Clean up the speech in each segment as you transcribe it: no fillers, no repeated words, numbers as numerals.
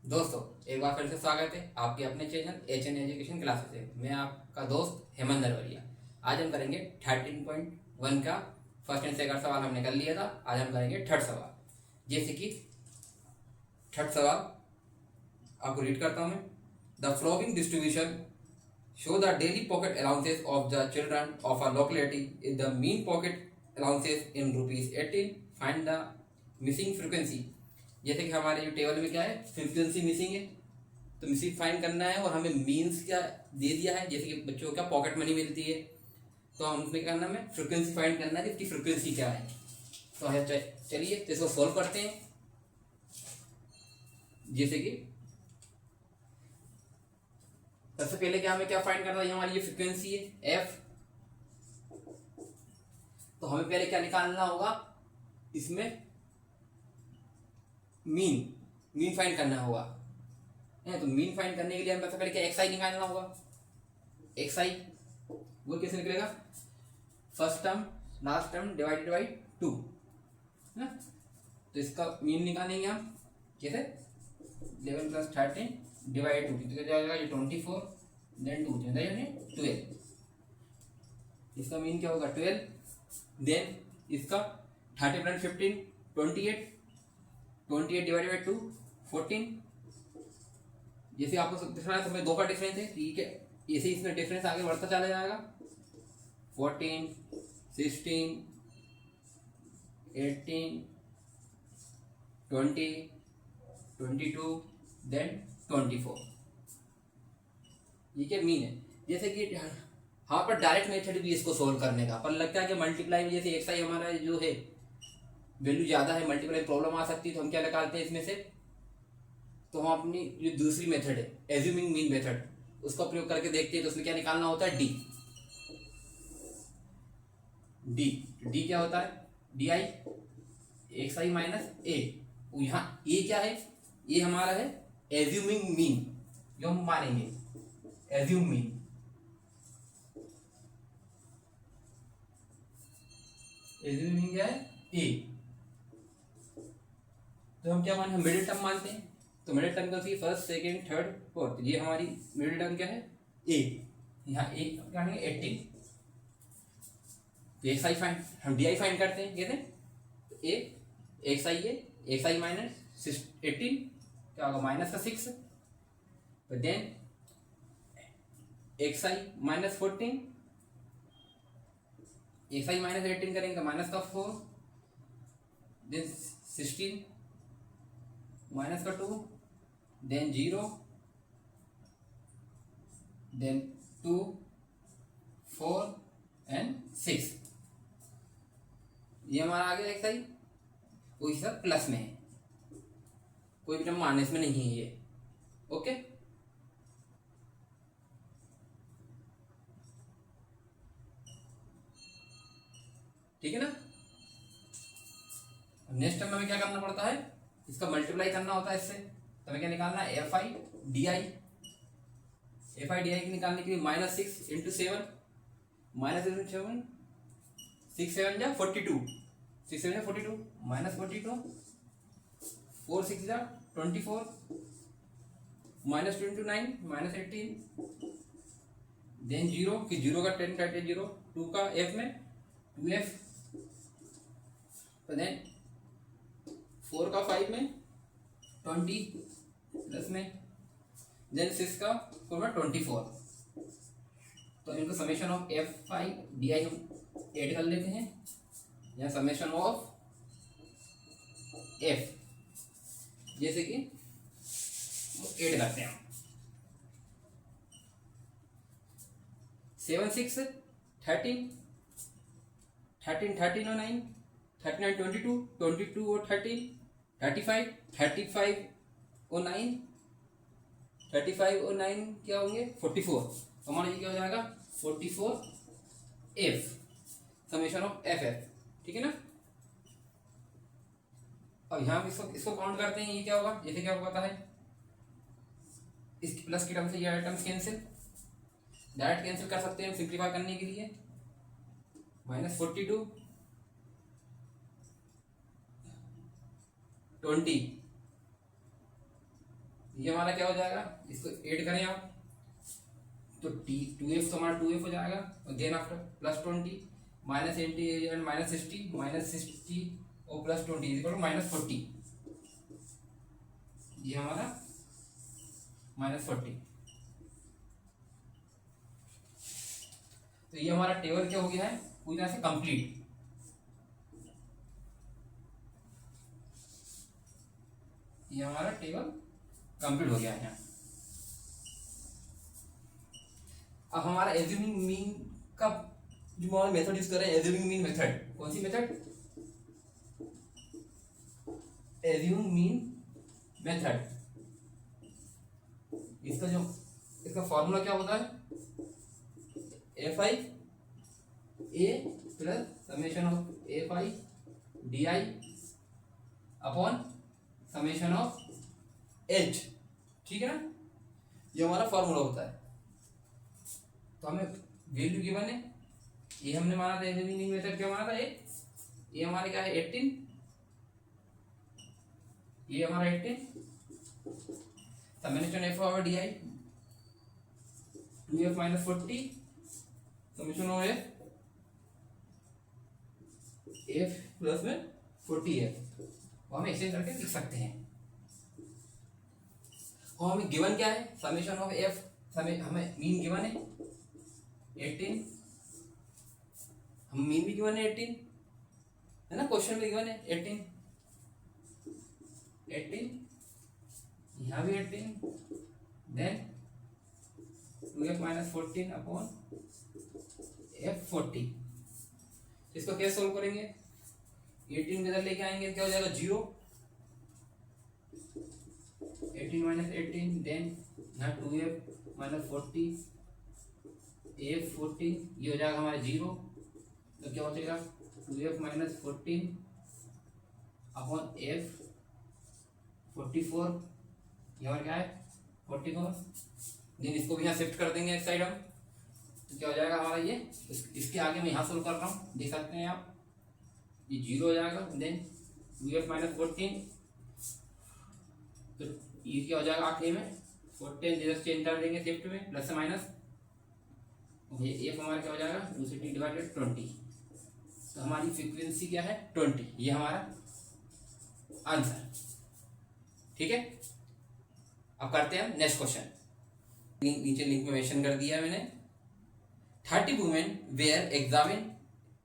दोस्तों, एक बार फिर से स्वागत है आपके अपने चैनल HN एजुकेशन क्लासेस से। मैं आपका दोस्त हेमंत नरवरिया। आज हम करेंगे 13.1 का फर्स्ट एंड सेकंड सवाल हमने कर लिया था। आज हम करेंगे थर्ड सवाल। जैसे कि थर्ड सवाल आपको रीड करता हूँ मैं। The flowing distribution show the daily pocket allowances of the children of a locality is the mean pocket allowances in ₹18। Find the missing frequency. जैसे कि हमारे जो टेबल में क्या है, फ्रीक्वेंसी मिसिंग है, तो मिसिंग फाइंड करना है। और हमें मीन्स क्या दे दिया है, जैसे कि बच्चों को क्या पॉकेट मनी मिलती है, तो हम उसमें क्या करना है, हमें फ्रीक्वेंसी फाइंड करना है कि इसकी फ्रीक्वेंसी क्या है। तो चलिए तो इसको सॉल्व करते हैं। जैसे कि सबसे पहले क्या हमें क्या फाइंड करना है, हमारी ये फ्रीक्वेंसी है एफ। तो हमें पहले क्या निकालना होगा, इसमें मीन मीन फाइंड करना होगा है। तो मीन फाइंड करने के लिए हमें सबसे पहले क्या एक्स आई निकालना होगा। एक्स आई वो कैसे निकलेगा, first term last term divided by 2 है। तो इसका मीन निकालेंगे हम कैसे, 11 + 13 डिवाइड 2, तो क्या जाएगा ये 24, देन 2 यानी 12। इसका मीन क्या होगा 12। देन इसका 30 + 15 28, 28 डिवाइडेड बाई 2 14। जैसे आपको दिख रहा है तो दो का डिफरेंस है, ठीक है, ऐसे इसमें डिफरेंस आगे बढ़ता चला जाएगा। 14 16 18 20 22 देन 24। ये क्या मीन है। जैसे कि हाँ पर डायरेक्ट मेथड भी इसको सोल्व करने का, पर लगता है कि मल्टीप्लाई में जैसे एक्स आई हमारा जो है वैल्यू ज़्यादा है, मल्टीप्लाई प्रॉब्लम आ सकती है, तो हम क्या निकालते हैं इसमें से, तो हम अपनी जो दूसरी मेथड है एज्यूमिंग मीन मेथड, उसका प्रयोग करके देखते हैं। तो उसमें क्या निकालना होता है, डी। डी डी क्या होता है, D I X I minus A. यहाँ ए क्या है, ये हमारा है एज्यूमिंग मीन, जो हम मानेंगे एज्यूम मीन। एज्यूम मीन क्या है, ए। तो हम क्या मानते हैं, मिडिल टर्म मानते हैं। तो मिडिल टर्म का फर्स्ट सेकेंड थर्ड फोर्थ, ये हमारी मिडिल टर्म क्या है, ए। यहाँ ए क्या है 18। तो एक्स आई फाइंड, हम डी आई फाइंड करते हैं कैसे, तो ए एक्स आई है, एक्स आई माइनस 18 क्या होगा माइनस का 6। तो then x I minus 14, x I minus 18 करेंगे माइनस का 4, देन 16 माइनस का 2, देन 0, देन 2 4 एंड 6। ये हमारा आ गया एक्स आई। वही सब प्लस में है, कोई भी टर्म माइनस में नहीं है ये। ओके, ठीक है ना। नेक्स्ट टर्म में हमें क्या करना पड़ता है, इसका मल्टीप्लाई करना होता है इससे। तो हमें क्या निकालना है, F I D I. F I D आई निकालने के लिए -6 × 7, -7 6 7 जा 42, 6 7 जा 42 -42, 4 6 जा 24, -29 -18, देन 0 कि 0 का 10 काटे 0, 2 का एफ में 2f, तो देन 4 का 5 में 20 प्लस में, देन 6 का 4 में 24। तो इनको summation of F I D आई हम ऐड कर लेते हैं, या समेशन ऑफ एफ, जैसे कि ऐड करते हैं 7 6 13 13 13 और 9 39 22 22 और 13 35 35 और 9 35 और 9 क्या होंगे 44। तो हमारा ये क्या हो जाएगा 44 F, summation of F F, ठीक है ना। अब यहाँ इसको इसको काउंट करते हैं, ये क्या होगा, जैसे क्या होता है, इस प्लस की टर्म से ये टर्म्स कैंसिल, डायरेक्ट कैंसिल कर सकते हैं सिंप्लीफाई करने के लिए। -42 20 ये हमारा क्या हो जाएगा, इसको ऐड करें आप तो टी 2f तो हमारा 2f हो जाएगा, और then after plus 20 minus 80 and minus 60 और प्लस 20 इक्वल टू माइनस 40। ये हमारा माइनस 40। तो ये हमारा टेबल क्या हो गया है, पूरी तरह से कंप्लीट। ये हमारा टेबल कंप्लीट हो गया है यहाँ। अब हमारा एज्यूमिंग मीन का जो हम मेथड यूज कर रहे हैं, एज्यूमिंग मीन मेथड, कौन सी मेथड, एज्यूमिंग मीन मेथड। इसका फॉर्मूला क्या होता है, F I A plus summation of F I D I upon summation of H, ठीक है ना। ये हमारा फॉर्मूला होता है। तो हमें वैल्यू गिवन है, ये हमने माना था एज्यूमिंग मेथड, क्या माना था, ये हमारे क्या है 18, ये हमारा 18 summation F over D I 2f minus 40 summation of F plus में 40 है, वो हमें एक्सचेंज करके लिख सकते हैं। और हमें गिवन क्या है, समेशन ऑफ एफ, हमें मीन गिवन है 18, हम मीन भी गिवन है 18 है ना, क्वेश्चन में गिवन है 18 यहाँ भी 18, then 2f minus 14 upon f 40। इसको कैसे सोल्व करेंगे, 18 इधर लेके आएंगे, क्या हो जाएगा 0, 18 माइनस 18, देन यहाँ 2f माइनस 40 f 14, ये हो जाएगा हमारा 0। तो क्या बचेगा 2f माइनस 14 अपॉन f 44, यहाँ क्या है 44, देन इसको भी यहाँ शिफ्ट कर देंगे एक साइड हम, तो क्या हो जाएगा हमारा ये, इसके आगे मैं यहाँ सोल्व कर रहा हूँ, देख सकते हैं आप, ये 0 हो जाएगा, देन 2f माइनस 14, तो ये क्या हो जाएगा आखिरी में 14 इधर चेंज कर देंगे शिफ्ट में, प्लस से माइनस, ये f हमारा क्या हो जाएगा 260 डिवाइडेड 20, तो हमारी फ्रीक्वेंसी क्या है 20, ये हमारा आंसर, ठीक है। अब करते हैं नेक्स्ट क्वेश्चन, नीचे लिंक में मेंशन कर दिया है मैंने। 30 women were examine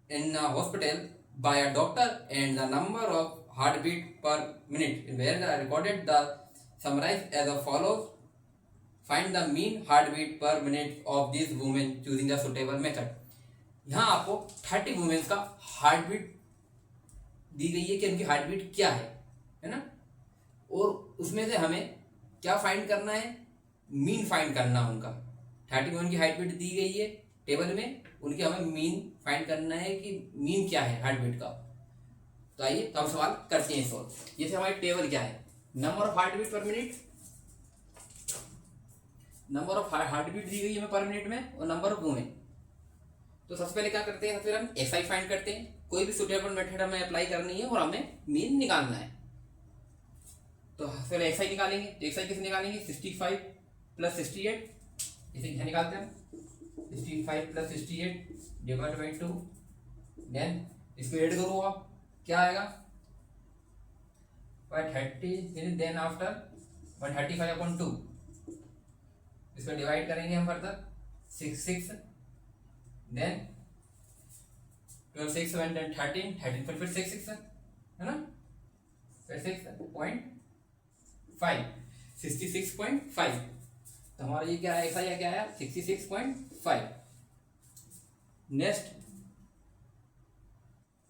in hospital by a doctor and the number of heart beat per minute were the recorded the summarise as a follows, find the mean heart beat per minute of this women choosing the suitable method. यहाँ आपको 30 women's का heart beat दी गई है कि उनकी heart beat क्या है ना, और उसमें से हमें क्या फाइंड करना है, मीन फाइंड करना है उनका। 30 वुमेन की हार्ट बीट दी गई है टेबल में, उनकी हमें मीन फाइंड करना है कि मीन क्या है हार्ट बीट का। तो आइए तो हम सवाल करते हैं सॉल्व। जैसे हमारी टेबल क्या है, number of heart beat per minute, number of heart beat दी गई है हमें पर मिनट में, और नंबर ऑफ वुमेन। तो सबसे पहले क्या करते हैं, फिर हम एसआई फाइंड करते हैं, कोई भी सुटेबल मेथड हमें अप्लाई करनी है और हमें मीन निकालना है। तो फिर एक्सआई निकालेंगे, तो एक्सआई कैसे निकालेंगे, 65 प्लस 68, इसे यहाँ निकालते हैं 65 प्लस 68 डिवाइड बाई 2, देन इसको ऐड करो आप, क्या आएगा 130, देन आफ्टर 135 अपॉन 2, इसको डिवाइड करेंगे हम फर्दर 6 देन 12 6 7 देन 13 पर फिर 6 है ना, फिर 6.5 66.5। तो हमारा ये क्या है, एक्स क्या आया 66.5। नेक्स्ट,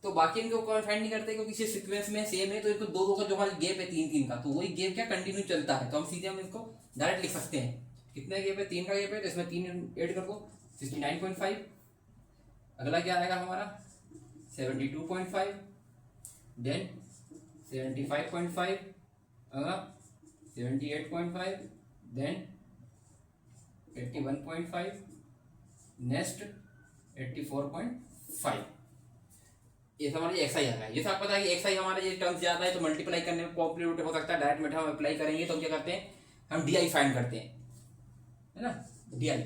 तो बाकी इनको फाइंड नहीं करते क्योंकि सीक्वेंस में सेम है, तो इनको दो का जो हमारा गैप है 3 का, तो वही गैप क्या कंटिन्यू चलता है, तो हम सीधे हम इसको डायरेक्ट लिख सकते हैं। कितना गैप है, 3 का गैप है, तो इसमें 3 ऐड कर दो 69.5। अगला क्या आएगा हमारा 72.5, देन 75.5, अगला 78.5, देन 81.5, नेक्स्ट 84.5। ये हमारा एक्स आई आ गया। जैसे आपको पता है कि एक्स आई हमारा ये टर्म्स ज्यादा है तो मल्टीप्लाई करने में कॉम्प्लीमेंट हो सकता है, डायरेक्ट मेथड हम अप्लाई करेंगे तो हम क्या करते हैं हम DI फाइंड करते हैं, है ना, DI।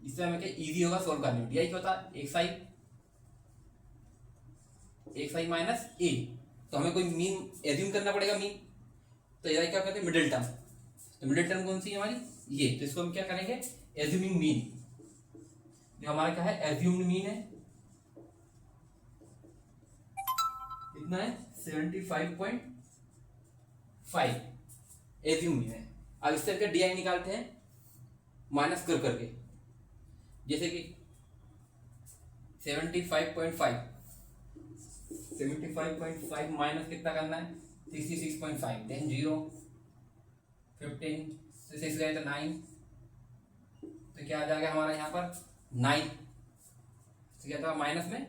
इससे हमें क्या इजी होगा सोल्व करने में। DI क्या होता है, xi माइनस a। तो हमें कोई मीन एज्यूम करना पड़ेगा, मीन। तो ये क्या करते हैं, मिडिल टर्म। तो मिडिल टर्म कौन सी है हमारी, ये। तो इसको हम क्या करेंगे, एज्यूमिंग मीन। जो हमारा क्या है, एज्यूम्ड मीन है, कितना है 75.5 एज्यूम मीन है। अब इस तरह DI निकालते हैं माइनस कर करके, जैसे कि 75.5 माइनस कितना करना है 66.5, देन 0 15 से 6 गए तो 9, तो क्या आ जाएगा हमारा यहाँ पर 9। तो क्या था माइनस में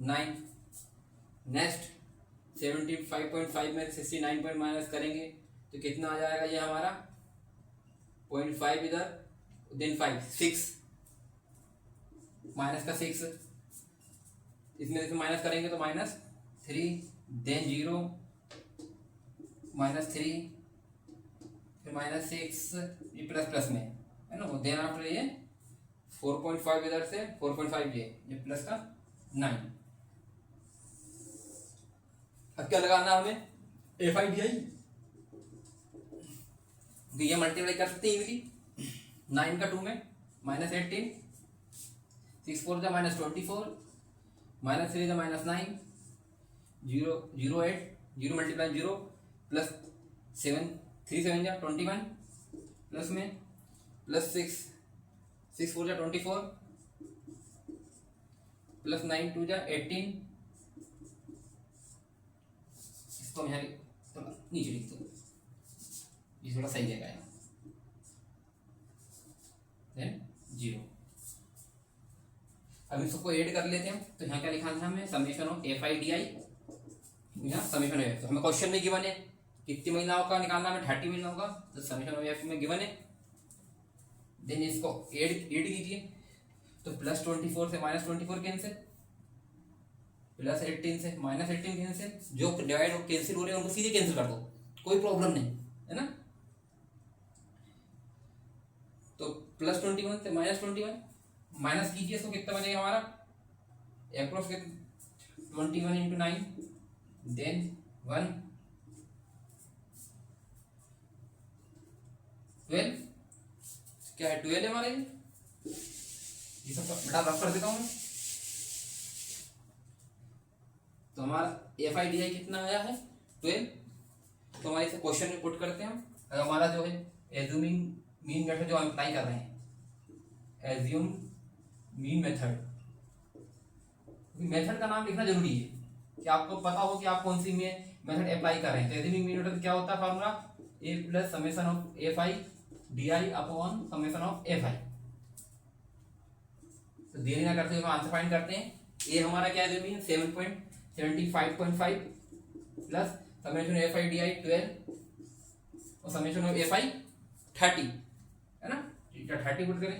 9। नेक्स्ट 75.5 में 69 पॉइंट माइनस करेंगे तो कितना आ जाएगा ये हमारा 0.5 इधर, देन 5 6 माइनस का 6, इसमें से माइनस करेंगे तो -3, देन 0 -3, फिर -6, ये प्लस प्लस में है ना। देन आफ्टर ये 4.5 इधर से 4.5 ये प्लस का 9। अब क्या लगाना हमें, FI/DI। तो ये मल्टीप्लाई कर सकते हैं इजीली, 9 का 2 में -18, 6 4 जा -24, -3 जा -9, 0 0 8, 0 मल्टीप्लाई 0 प्लस 7 3 7 जा 21, प्लस में प्लस 6 6 4 जा 24, प्लस 9 2 जा 18। इसको मैं थोड़ा नीचे लिख दो, ये थोड़ा सही जगह है, देन 0। अब इन सबको ऐड कर लेते हैं। तो यहाँ क्या लिखा था हमें, समेशन ऑफ FI/DI, यहाँ समेशन है। तो हमें क्वेश्चन में गिवन है कितनी महीनाओं का निकालना, हमें 30 महीनाओं का। तो समेशन ऑफ F में गिवन है, देन इसको ऐड कीजिए। तो +24 से -24 कैंसिल, +18 से -18 कैंसिल, जो डिवाइड हो कैंसिल हो रहे हैं उनको सीधे कैंसिल कर दो, कोई प्रॉब्लम नहीं है ना। तो +21 से -21 माइनस कीजिए, इसको कितना बनेगा हमारा अप्रोक्स 21 × 9, देन 1 12, क्या है 12 है हमारा ये सब बटा रफ कर देता हूँ। तो हमारा FI/DI कितना आया है 12। तो हमारे इसे क्वेश्चन में पुट करते हैं हम। हमारा जो है एज्यूमिंग मीन मेथड जो हम अप्लाई कर रहे हैं, एज्यूम मीन मेथड। मेथड का नाम लिखना जरूरी है कि आपको पता हो कि आप कौन सी मेथड अप्लाई कर रहे हैं। तो एज्यूमिंग मीन मेथड क्या होता है formula, A + summation of FI/DI upon summation of FI। तो देरी ना करते हुए आंसर फाइंड करते हैं। ए हमारा क्या है, 75.5 प्लस समेशन ऑफ FI/DI 12 और समेशन ऑफ FI 30, है ना। 30 पुट करें।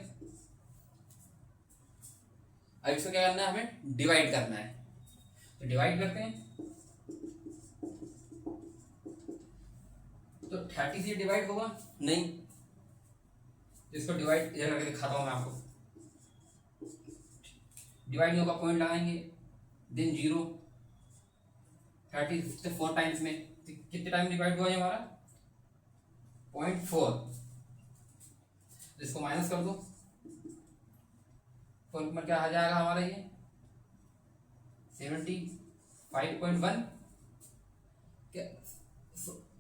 अब इसको क्या करना है, हमें डिवाइड करना है। तो डिवाइड करते हैं। तो 30 से डिवाइड होगा नहीं, इसको डिवाइड इधर करके दिखाता हूं मैं आपको। डिवाइड नहीं होगा, पॉइंट लगाएंगे, देन 0। 30 से 4 टाइम्स में कितने टाइम डिवाइड हुआ है हमारा 0.4। इसको माइनस कर दो, 4 में क्या आ जाएगा हमारा ये 75.1। क्या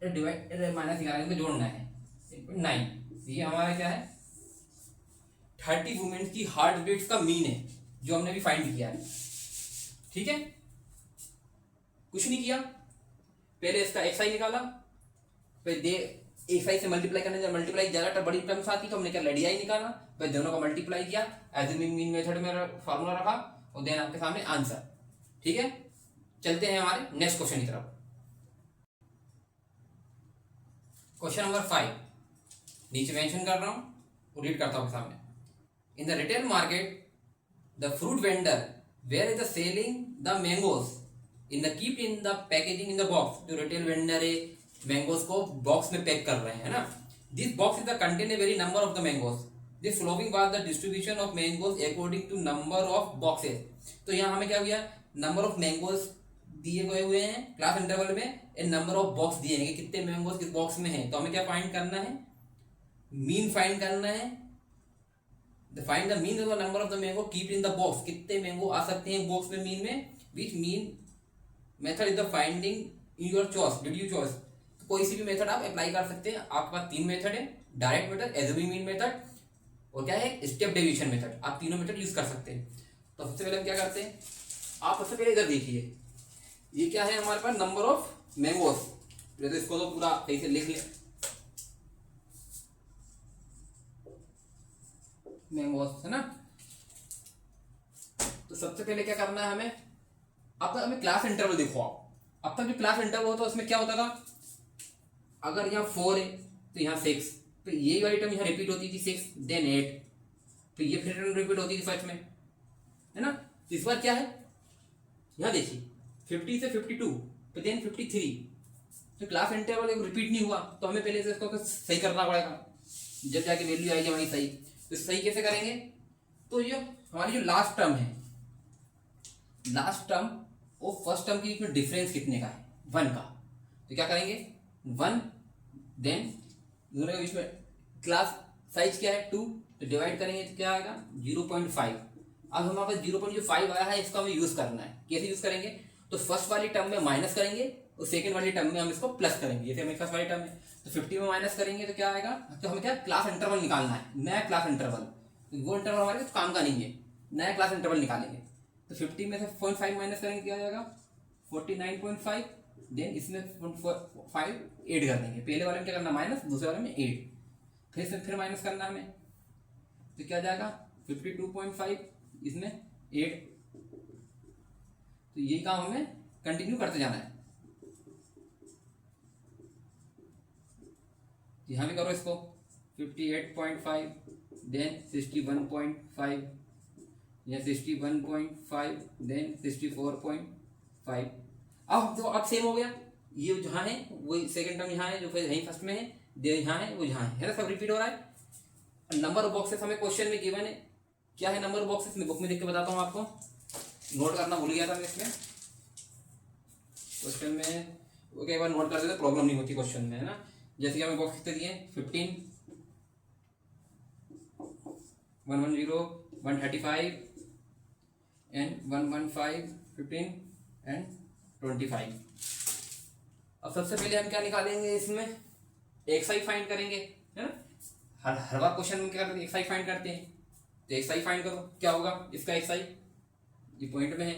डिवाइड माइनस निकालेंगे, जोड़ना है 9। ये हमारा क्या है 30 वुमेन की हार्ट बीट्स का मीन है, जो हमने भी फाइंड किया है। ठीक है, कुछ नहीं किया, पहले इसका XI निकाला, फिर XI से मल्टीप्लाई करने जब मल्टीप्लाई ज्यादा बड़ी टर्म्स आती तो हमने क्या DI निकाला, फिर दोनों का मल्टीप्लाई किया, एज्यूमिंग मीन मेथड में फार्मूला रखा और देन आपके सामने आंसर। ठीक है, चलते हैं हमारे नेक्स्ट क्वेश्चन की तरफ। क्वेश्चन नंबर 5 नीचे मेंशन कर रहा हूं, रीड करता हूं सामने। In the retail market the fruit vendor where is the selling the mangoes in the keep in the packaging in the box. जो रिटेल वेंडर है मैंगोज को बॉक्स में पैक कर रहे हैं, है ना। This box is the contain a very number of the mangoes, this flowing was the distribution of mangoes according to number of boxes. तो यहाँ हमें क्या हुआ, नंबर ऑफ मैंगोज दिए गए हुए हैं क्लास इंटरवल में, एंड नंबर ऑफ बॉक्स दिए हैं कि कितने मैंगोज किस बॉक्स में हैं। तो हमें क्या फाइंड करना है, मीन फाइंड करना है। Find the mean of the number of the mango keep in the box, कितने मैंगो आ सकते हैं बॉक्स में मीन में, which mean method is the finding in your choice, did you choice. तो कोई सी भी मेथड आप अप्लाई कर सकते हैं। आपके पास तीन मेथड है, direct method, assuming mean method और क्या है स्टेप डेविएशन मेथड। आप तीनों मेथड यूज कर सकते हैं। तो सबसे पहले हम क्या करते हैं, आप सबसे पहले इधर देखिए, ये क्या है हमारे पास नंबर ऑफ मैंगोज। तो इसको तो पूरा सही से लिख लिया, मैंगोज है ना। तो सबसे पहले क्या करना है हमें, अब तक हमें क्लास इंटरवल देखो। अब तक जो क्लास इंटरवल होता है उसमें क्या होता था, अगर यहाँ 4 है तो यहाँ 6, तो ये वाली टर्म यहाँ रिपीट होती थी 6 देन 8, तो ये फिर रिपीट होती थी फर्स्ट में, है ना। तो इस बार क्या है, यहाँ देखिए 50 से 52 तो देन 53, तो क्लास इंटरवल रिपीट नहीं हुआ, तो हमें पहले से इसको सही करना पड़ेगा, जब जाके वैल्यू आएगी हमारी सही। तो सही कैसे करेंगे, तो ये हमारी जो लास्ट टर्म है, लास्ट टर्म और फर्स्ट टर्म के बीच में डिफरेंस कितने का है, 1 का। तो क्या करेंगे 1, देन दोनों के बीच में क्लास साइज क्या है 2, तो डिवाइड करेंगे तो क्या आएगा 0.5। अब हमारे पास 0.5 आया है, इसका हमें यूज करना है। कैसे यूज करेंगे, तो फर्स्ट वाली टर्म में माइनस करेंगे और सेकंड वाली टर्म में हम इसको प्लस करेंगे। जैसे हमें फर्स्ट वाली टर्म है तो 50 में माइनस करेंगे तो क्या आएगा, तो हमें क्या क्लास इंटरवल निकालना है, नया क्लास इंटरवल। तो वो इंटरवल हमारे कुछ काम का नहीं है, नया क्लास इंटरवल निकालेंगे। तो 50 में से 0.5 माइनस करेंगे क्या आएगा 49.5, देन इसमें 5 ऐड कर देंगे। पहले वाले में क्या करना माइनस, दूसरे वाले में 8, फिर माइनस करना हमें, तो क्या जाएगा 52.5, इसमें 8। तो ये काम हमें कंटिन्यू करते जाना है। यहाँ भी करो इसको 58.5, देन 61.5, या 61.5, देन 64.5। अब जो अब सेम हो गया, ये जहाँ है वही सेकंड टर्म यहाँ है, जो यहीं फर्स्ट में है, दे यहाँ है वो यहाँ है ना, सब रिपीट हो रहा है। नंबर ऑफ बॉक्सेस हमें क्वेश्चन में गिवन है, क्या है नंबर ऑफ बॉक्सेस, मैं बुक में देख के बताता हूँ आपको, नोट करना भूल गया था मैं इसमें। क्वेश्चन में वो कई बार नोट कर देते प्रॉब्लम नहीं होती क्वेश्चन में, है ना। जैसे कि हमें बॉक्स कितने दिए 15, 110, 135 एंड 115, 15 एंड 25। अब सबसे पहले हम क्या निकालेंगे, इसमें एक्स फाइंड करेंगे, है ना। हर बार क्वेश्चन में क्या करते हैं, एक्स फाइंड करते हैं। तो एक्स फाइंड करो, क्या होगा इसका एक्स ये पॉइंट में है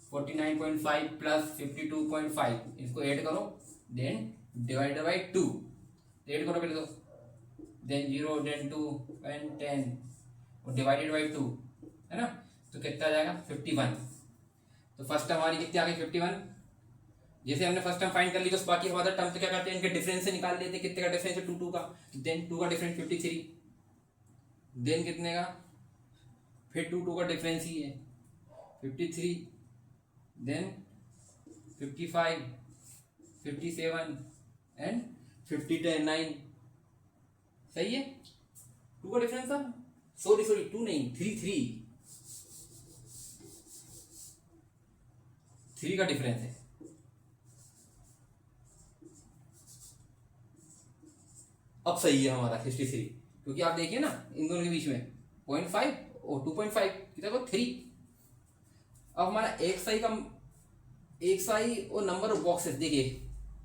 49.5 प्लस 52.5, इसको ऐड करो, देन डिवाइडेड बाई 2, ऐड करो पहले तो, देन 0, देन 2 एंड 10 और डिवाइडेड बाई 2, है ना। तो कितना आ जाएगा 51। तो फर्स्ट टर्म हमारी कितनी आ गई 51। जैसे हमने फर्स्ट टर्म फाइंड कर ली, तो बाकी हमारा टर्म तो क्या करते हैं, इनके डिफरेंस से निकाल लेते हैं। कितने का डिफरेंस है 2 का, देन 2 का डिफरेंस 53, देन कितने का, फिर 2 का डिफरेंस ही है 53, देन 55, 57 एंड 59। सही है, 2 का डिफरेंस था, सॉरी 2 नहीं 3 का डिफरेंस है। अब सही है हमारा 63, क्योंकि आप देखिए ना इन दोनों के बीच में 0.5 और 2.5 कितना को 3। अब हमारा एक्स आई और नंबर ऑफ बॉक्सेस देखिए,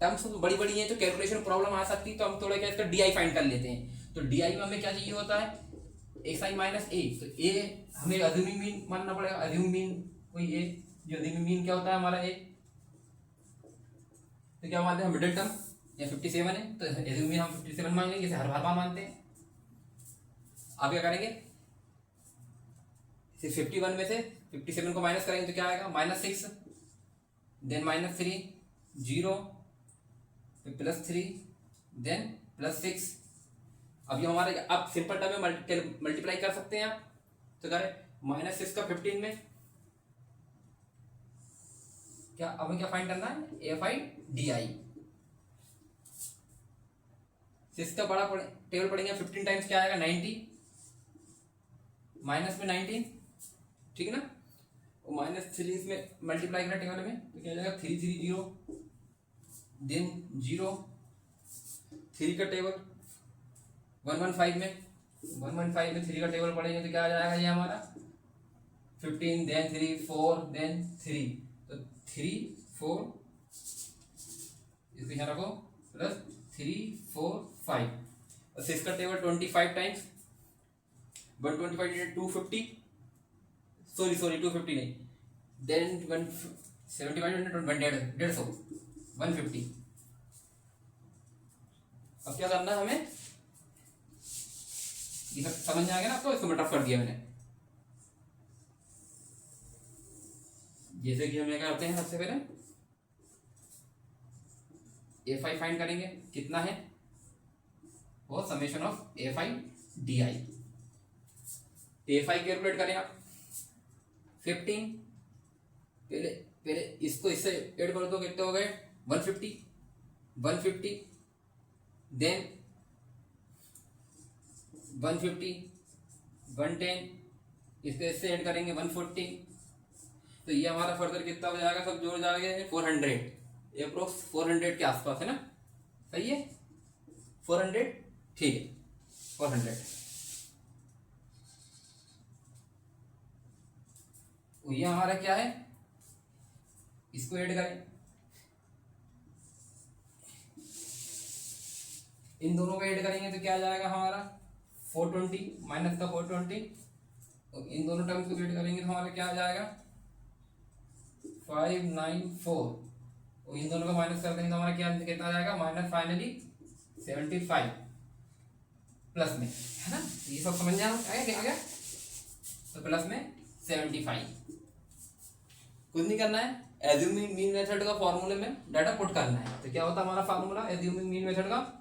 टर्म्स तो बड़ी बड़ी हैं, तो कैलकुलेशन प्रॉब्लम आ सकती है, तो हम थोड़ा क्या इसका डीआई फाइंड कर लेते हैं। तो डीआई में हमें क्या चाहिए होता है, एक्स आई माइनस ए। तो ए हमें अज्यूमिंग मीन मानना पड़ेगा, अज्यूमिंग मीन कोई ए, जो अज्यूमिंग मीन क्या होता है हमारा ए, तो क्या मानते हैं मिडिल टर्म या 57 है, तो अज्यूमिंग हम 57 मान लेंगे, जैसे हर बार मानते हैं। आप क्या करेंगे, 51 में से 57 को माइनस करेंगे तो क्या आएगा -6, देन -3, 0, फिर +3, देन +6। अब ये हमारे, अब सिंपल टर्म में मल्टीप्लाई कर सकते हैं आप, तो करें -6 का 15 में क्या, अब हमें क्या फाइंड करना है, F I D I. Six का बड़ा टेबल पढ़ेंगे 15 टाइम्स क्या आएगा 90 माइनस में 19, ठीक है ना, और -3 इसमें मल्टीप्लाई करना टेबल में तो क्या आ जाएगा 330 देन 0 3 का टेबल 115 में 3 का टेबल पढ़ेंगे तो क्या आ जाएगा ये हमारा 15 देन 3 4 देन 3 तो 3 4 इसको यहाँ रखो प्लस 3 4 5 और 6 का टेबल 25 टाइम्स 125 250 सॉरी 250 नहीं देन 175 150 अब क्या करना है हमें, ये सब समझ में आ गया ना आपको, इसको मैं टफ कर दिया मैंने। जैसे कि हम क्या करते हैं सबसे पहले F5 फाइंड करेंगे, कितना है वो summation of F5 DI। F5 calculate करें आप 15 पहले इसको इससे ऐड कर दो, कितने हो गए 150 देन 150 110 इसको इससे ऐड करेंगे 140 तो ये हमारा फर्दर कितना हो जाएगा, सब जोड़ जाएगा 400 अप्रोक्स 400 के आसपास है ना, सही है 400, ठीक है 400 तो ये हमारा क्या है, इसको ऐड करें, इन दोनों को ऐड करेंगे तो क्या आ जाएगा हमारा 420 माइनस का 420 और इन दोनों टर्म्स को ऐड करेंगे तो हमारा क्या आ जाएगा 594 और इन दोनों को माइनस कर देंगे तो हमारा क्या कितना आ जाएगा माइनस फाइनली 75 प्लस में, है ना, ये सब समझ में आया क्या तो प्लस में 75 कुछ नहीं करना है, एज्यूमिंग मीन मेथड का फॉर्मूले में डाटा पुट करना है। तो क्या होता है हमारा फार्मूला एज्यूमिंग मीन मेथड का,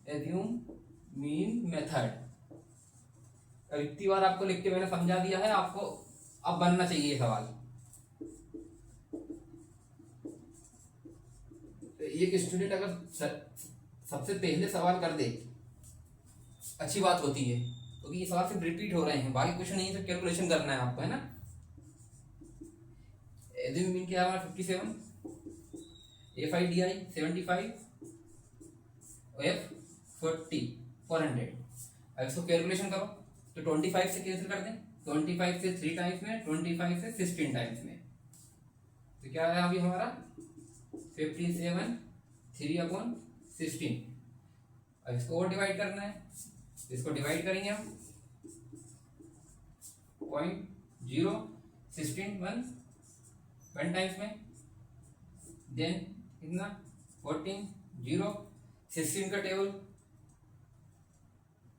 एज्यूम मीन मेथड, अब इतनी बार आपको लिख के मैंने समझा दिया है, आपको अब बनना चाहिए ये सवाल। एक स्टूडेंट अगर सबसे पहले सवाल कर दे अच्छी बात होती है, क्योंकि तो ये सवाल सिर्फ रिपीट हो रहे हैं, बाकी कुछ नहीं है, कैलकुलेशन करना है आपको, है ना। एज्यूम मीन क्या है 57 F5 DI 75 F40 400। अब इसको कैलकुलेशन करो तो 25 से कैंसिल कर दें, 25 से 3 टाइम्स में, 25 से 16 टाइम्स में, तो क्या है अभी हमारा 57 3/16। अब इसको और डिवाइड करना है, इसको डिवाइड करेंगे हम 0.016 1 टाइम्स में, देन कितना 14 0 16 का टेबल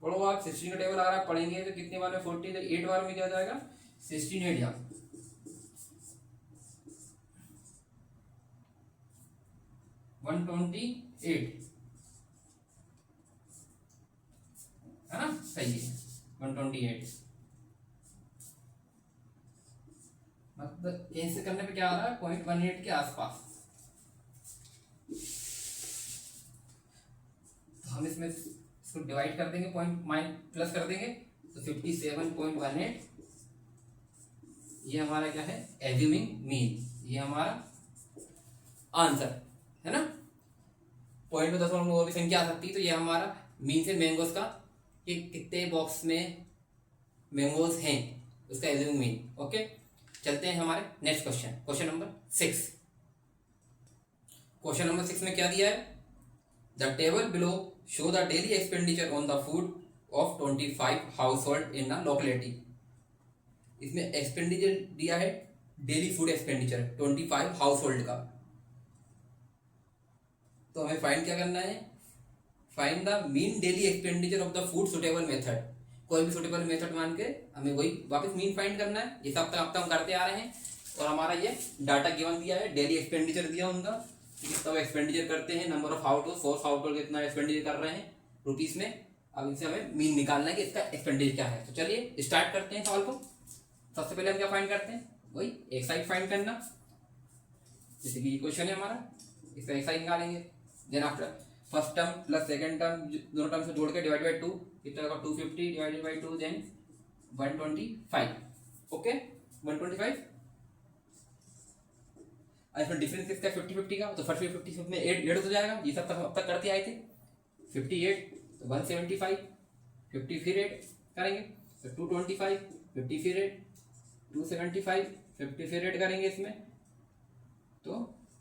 पढ़ो आप, 16 का टेबल आ रहा है, पढ़ेंगे तो कितने बार में 40 तो 8 बार में क्या जाएगा 16 8 या 128 है ना, सही है 128। मतलब कैंसिल करने पे क्या आ रहा है 0.18 के आसपास, तो हम इसमें इसको डिवाइड कर देंगे, पॉइंट माइन प्लस कर देंगे तो 57.18 ये हमारा क्या है एज्यूमिंग मीन, ये हमारा आंसर है ना। पॉइंट में 10 और भी संख्या आ सकती है, तो ये हमारा मीन से मैंगोस का कि कितने बॉक्स में मैंगोस हैं उसका एज्यूमिंग मीन। ओके, चलते हैं हमारे next question, question number 6। Question number 6 में क्या दिया है, the table below show the daily expenditure on the food of 25 house hold in a locality. इसमें एक्सपेंडिचर दिया है daily food expenditure 25 house hold का, तो हमें फाइंड क्या करना है, find the mean daily expenditure of the food suitable method. कोई भी सुटेबल मेथड मान के हमें वही वापस मीन फाइंड करना है, ये सब तक हम करते आ रहे हैं। और हमारा ये डाटा गिवन दिया है, डेली एक्सपेंडिचर दिया उनका कितना एक्सपेंडिचर करते हैं, नंबर ऑफ हाउस होल्ड कितना एक्सपेंडिचर कर रहे हैं रुपीस में। अब इनसे हमें मीन निकालना है कि इसका एक्सपेंडिचर क्या है। तो चलिए स्टार्ट करते हैं सवाल को। सबसे पहले हम क्या फाइंड करते हैं, वही एक्साइज फाइंड करना, जैसे कि ये क्वेश्चन है हमारा, इसका एक्साइज निकालेंगे। Then after first term plus second term दोनों टर्म से जोड़ के डिवाइड बाई 2 कितना होगा 250 डिवाइडेड बाई 2 देन 125. ओके 125. इसमें डिफरेंस किसका 50-50 का, तो 50-50 में 8 हो जाएगा. ये सब तक अब तक करते आए थे. 58 तो 175 50 फिर 8 करेंगे तो 225 50 फिर 8 275 50 फिर 8 करेंगे इसमें तो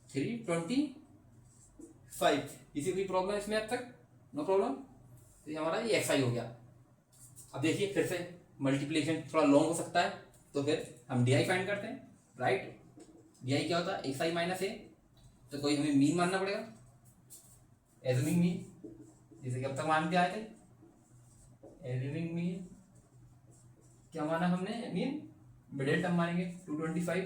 325. किसी कोई प्रॉब्लम इसमें अब तक? No problem. तो ये हमारा ये एक्सआई हो गया. अब देखिए फिर से मल्टीप्लिकेशन थोड़ा लॉन्ग हो सकता है तो फिर हम डी आई फाइंड करते हैं. राइट, डी आई क्या होता है एक्स आई माइनस ए. तो कोई हमें मीन मानना पड़ेगा. एज्यूमिंग मीन जैसे कि अब तक मानते आए थे. एज्यूमिंग मीन क्या माना हमने? मीन मिडिल टर्म मानेंगे 225.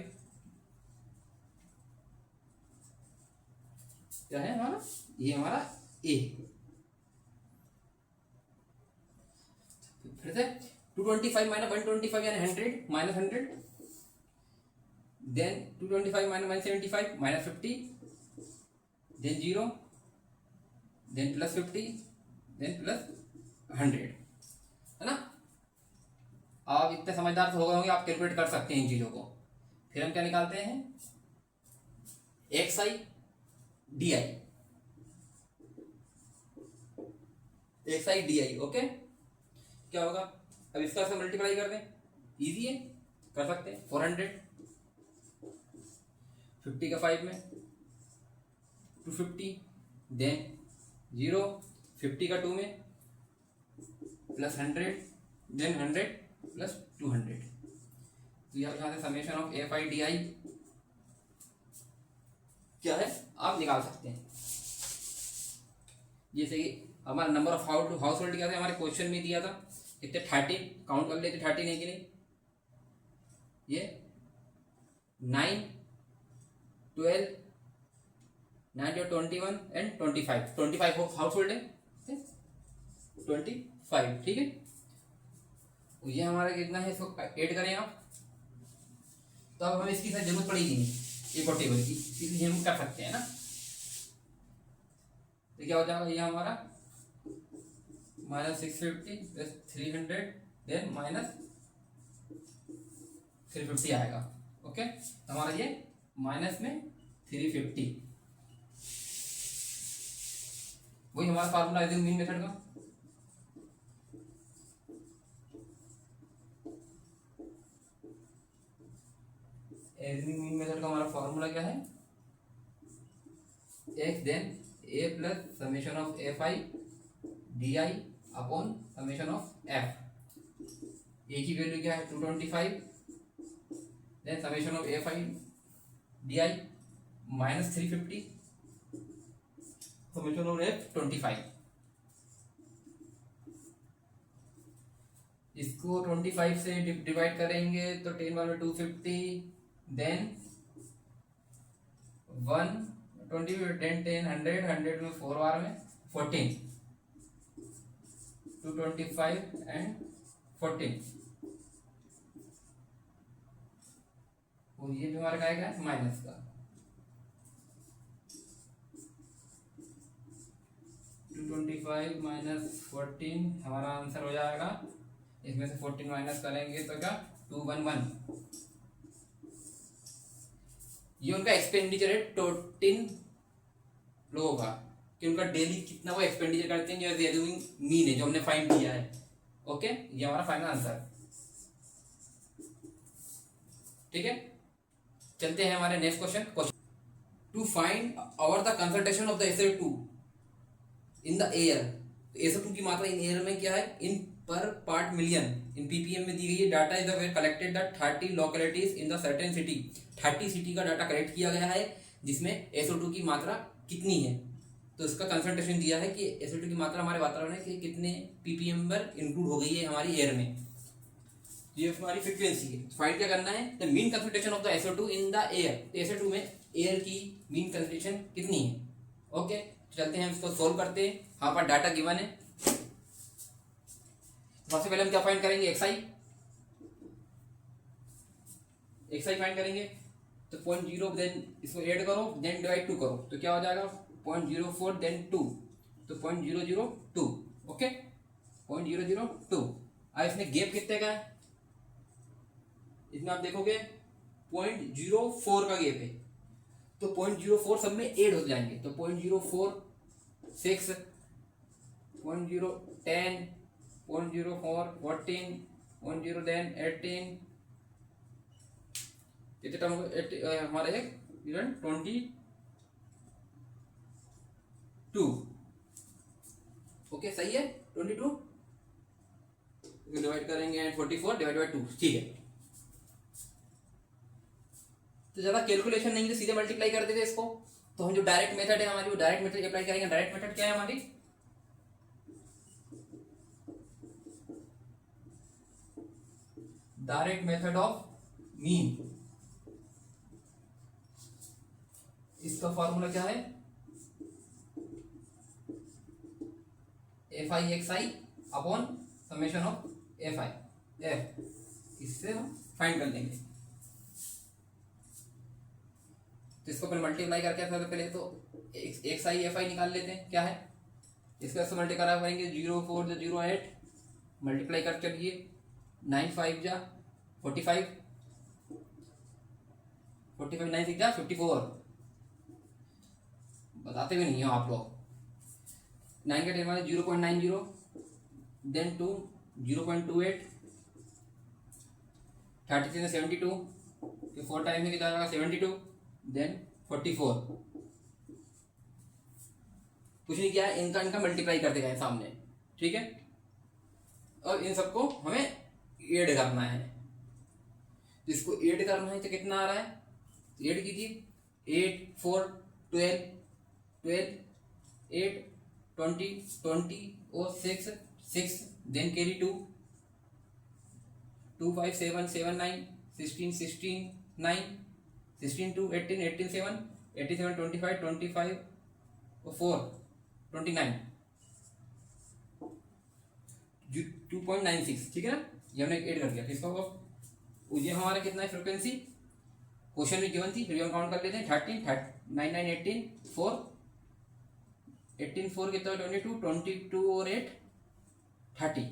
क्या है हमारा? ये हमारा ए. फिर से 225 माइनस 125 यानी 100 minus 100 then 225 minus 175 minus 50 then 0 then plus 50 then plus 100 है ना. आप इतने समझदार तो हो गए होंगे, आप कैलकुलेट कर सकते हैं इन चीज़ों को. फिर हम क्या निकालते हैं? X I D I. X I D I. Okay क्या होगा? अब इसका से मल्टीप्लाई कर दें. इजी है, कर सकते हैं. 400 50 का 5 में 250 देन 0 50 का 2 में प्लस 100 देन 100 प्लस 200. तो यहाँ से summation of F I D आई क्या है आप निकाल सकते हैं. जैसे कि हमारा नंबर ऑफ हाउस होल्ड क्या था हमारे क्वेश्चन में दिया था कितने 13. काउंट कर लेते 13 है कि नहीं. ये 9 12 9 21 एंड 25 हाउस होल्ड है 25. ठीक है. ये हमारा कितना है इसको ऐड करें आप. तो अब हमें इसकी शायद जरूरत पड़ेगी नहीं एक और टेबल की, इसलिए हम कर सकते हैं ना. तो क्या हो जाएगा ये हमारा माइनस 650 प्लस 300 देन माइनस 350 आएगा. ओके हमारा ये माइनस में 350. वही हमारा फार्मूला है मीन मेथड का. मीन मेथड का हमारा फार्मूला क्या है? X then A plus summation of F I D I upon summation of F. A की वैल्यू क्या है 225 then summation of F I D I minus 350 summation of F 25. इसको 25 से डिवाइड करेंगे तो 10 बार में 250 देन 120 10 10 100 में 4 बार में 14 225 एंड 14. और ये भी हमारा क्या है माइनस का 225 माइनस 14 हमारा आंसर हो जाएगा. इसमें से 14 माइनस करेंगे तो क्या 211. ये उनका एक्सपेंडिचर है 14 लोगों का कि उनका डेली कितना वो एक्सपेंडिचर करते हैं जो मीन है जो हमने फाइंड किया है. ओके ये हमारा फाइनल आंसर. ठीक है चलते हैं हमारे next question. To find our the concentration of the SO2 in the air. SO2 की मात्रा इन एयर में क्या है इन पर पार्ट मिलियन इन ppm में दी गई है. Data is the collected the 30 localities in the certain city. 30 city का डाटा कलेक्ट किया गया है जिसमें SO2 की मात्रा कितनी है. तो इसका कंसंट्रेशन दिया है कि SO2 की मात्रा हमारे वातावरण में कि कितने ppm पर इंक्लूड हो गई है हमारी एयर में. ये हमारी फ्रीक्वेंसी है. फाइंड क्या करना है the mean concentration of the SO2 in the air. SO2 में एयर की मीन कंसंट्रेशन कितनी है. ओके चलते हैं इसको सोल्व करते हैं. हमारे पास डाटा गिवन है. सबसे पहले हम क्या फाइंड करेंगे एक्सआई फाइंड करेंगे. तो 0.0 देन इसको ऐड करो देन डिवाइड 2 करो तो क्या हो जाएगा 0.04 देन 2 तो 0.002, ओके 0.002। अब इसमें गैप कितने का है, इसमें आप देखोगे 0.04 का गैप है, तो 0.04 सब में ऐड हो जाएंगे, तो 0.046, 0.010, 0.0414, 0.018, कितने टर्म हमारे 22, ओके सही है 22, डिवाइड करेंगे 44 डिवाइड बाई 2, ठीक है। तो ज़्यादा कैलकुलेशन नहीं, तो सीधे मल्टीप्लाई कर देते इसको। तो हम जो डायरेक्ट मेथड है हमारी, वो डायरेक्ट मेथड अप्लाई करेंगे। डायरेक्ट मेथड क्या है हमारी, डायरेक्ट मेथड ऑफ मीन। इसका फॉर्मूला क्या है, F I X I upon summation of F I F, इससे हम फाइंड कर लेंगे। तो इसको पहले मल्टीप्लाई करके पहले तो एक्स आई एफ आई निकाल लेते हैं, क्या है इसको ऐसे मल्टीप्लाई करेंगे 0.408 मल्टीप्लाई कर चलिए 9 5 जा 45, 9 6 जा 54, बताते भी नहीं हो आप लोग। 9 का टेबल 0.90, देन 2 0.28, 33 72, 4 टाइम में कितना होगा 72, देन 44। कुछ नहीं किया, इनका मल्टीप्लाई कर देगा सामने, ठीक है। और इन सबको हमें ऐड करना है, इसको ऐड करना है तो कितना आ रहा है, ऐड कीजिए 8 4 12 12 8 20 20 और 6 6, देन कैरी 2 2 5 7 7 9 16 16 9 16 2 18 18 7 87 25 25 और 4 29 2.96, ठीक है ना, ये हमने ऐड कर दिया। फिर इसको ये हमारा कितना है फ्रिक्वेंसी, क्वेश्चन में गिवन थी, फिर हम काउंट कर लेते हैं 13 9 9 18 4 18 4 कितना 22 22 और 8 30,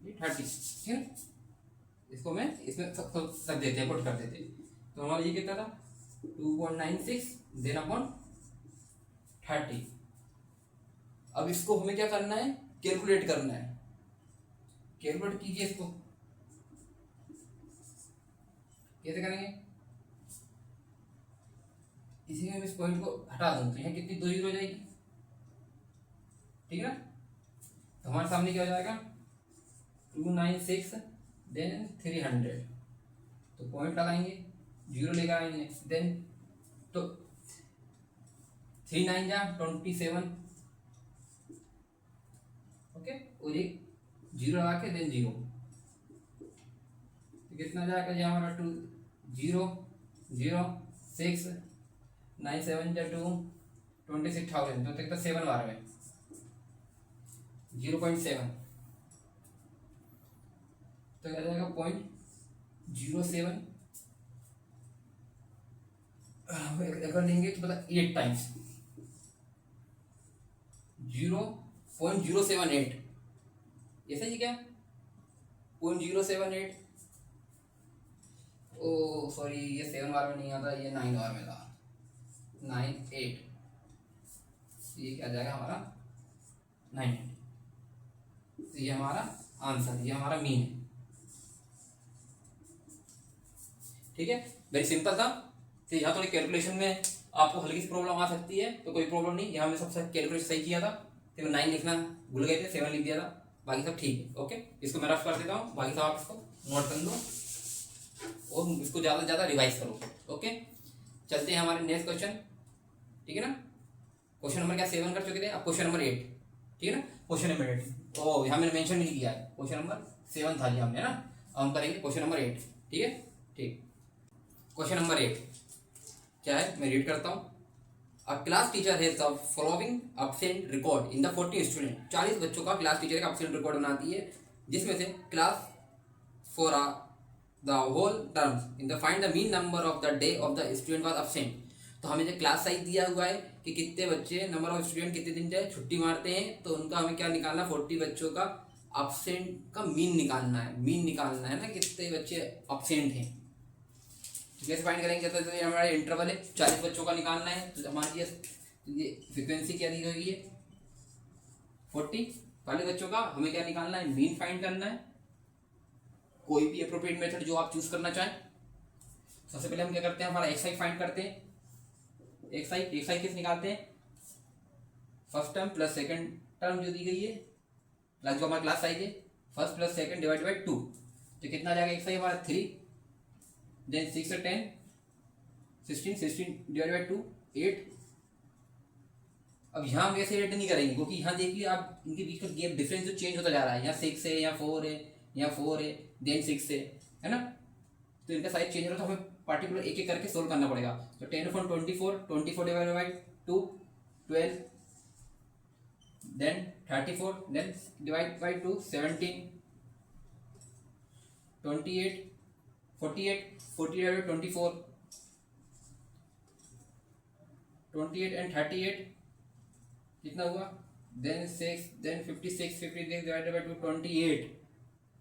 ये 30, ठीक है। इसको मैं इसमें सब देते हैं, पुट कर देते हैं। तो हमारा ये कितना था 2.96 देन अपॉन 30। अब इसको हमें क्या करना है, कैलकुलेट करना है। कैलकुलेट कीजिए इसको, कैसे करेंगे, इसी में इस पॉइंट को हटा दूं तो यहाँ कितनी 2 जीरो हो जाएगी, ठीक है ना। तो हमारे सामने क्या हो जाएगा 296 देन 300, तो पॉइंट लगाएंगे, जीरो लेकर आएंगे, देन तो 3 9 जा 27, ओके, और एक जीरो लगा के देन जीरो, तो कितना जाएगा जी हमारा 2 0 0 6 9 7 जा 2 26,000, तो कितना 7 बार में 0.7, तो क्या जाएगा 0.07 अगर लेंगे तो मतलब 8 टाइम्स 0.078, ऐसा ही क्या 0.078, ओ सॉरी ये 7 बार में नहीं आता, ये 9 बार में था 9 8, ये क्या जाएगा हमारा 90, तो ये हमारा आंसर, ये हमारा मीन है, ठीक है। वेरी सिंपल था। तो यहाँ थोड़ी कैलकुलेशन में आपको हल्की सी प्रॉब्लम आ सकती है, तो कोई प्रॉब्लम नहीं, यहाँ हमने सबसे कैलकुलेशन सही किया था, तो 9 लिखना भूल गए थे, 7 लिख दिया था, बाकी सब ठीक है, ओके। इसको मैं रफ कर देता हूँ, बाकी सब आप इसको नोट कर लो और इसको ज़्यादा से ज़्यादा रिवाइज करो, ओके। चलते हैं हमारे नेक्स्ट क्वेश्चन, ठीक है ना। क्वेश्चन नंबर क्या 7 कर चुके थे, अब क्वेश्चन नंबर 8, ठीक है ना। क्वेश्चन नंबर 8 ओ यहाँ मैंने मेंशन नहीं किया है, क्वेश्चन नंबर 7 था ये हमने ना, अब हम करेंगे क्वेश्चन नंबर 8, ठीक है, ठीक। क्वेश्चन नंबर 8 क्या है, मैं रीड करता हूँ। A class teacher has the following absent record in the 40 student, 40 बच्चों का क्लास टीचर का एब्सेंट रिकॉर्ड बनाती है, जिसमें से class for the whole terms in the find the mean number of the day of the student was absent. तो हमें जो क्लास साइज दिया हुआ है कि कितने बच्चे, नंबर ऑफ स्टूडेंट कितने दिन जाए छुट्टी मारते हैं, तो उनका हमें क्या निकालना, 40 बच्चों का अब्सेंट का मीन निकालना है। मीन निकालना है ना, कितने बच्चे अब्सेंट हैं। तो कैसे फाइंड करेंगे, तो ये हमारा इंटरवल है, 40 बच्चों का निकालना है। तो हमारी ये फ्रिक्वेंसी क्या दी हुई है, 40 बच्चों का हमें क्या निकालना है, मीन फाइंड करना है। कोई भी अप्रोप्रिएट मेथड जो आप चूज करना चाहें। सबसे पहले हम क्या करते हैं, हमारा एक्स फाइंड करते हैं। एक्स आई किस निकालते हैं, first term plus second term जो दी गई है, प्लस जो हमारा क्लास साइज है, first plus second divide by 2। तो कितना आ जाएगा, एक्स आई हमारा 3, देन 6 और 10 16 डिवाइड बाई 2 8। अब यहाँ हम ऐसे ऐड नहीं करेंगे, क्योंकि यहाँ देखिए आप इनके बीच का गैप डिफरेंस जो चेंज होता जा रहा है। यहाँ 6 है, यहाँ 4 है, यहाँ 4 है, देन 6 है ना। तो इनका साइज चेंज हो रहा है, तो हमें पार्टिकुलर एक एक करके सोल्व करना पड़ेगा। तो 10 upon 24 divide by 2 12, then 34, then divide by 2 17, 28 40 divide by 24 28 and 38 कितना हुआ, देन 6, देन 56 डिवाइडेड बाई 2 28।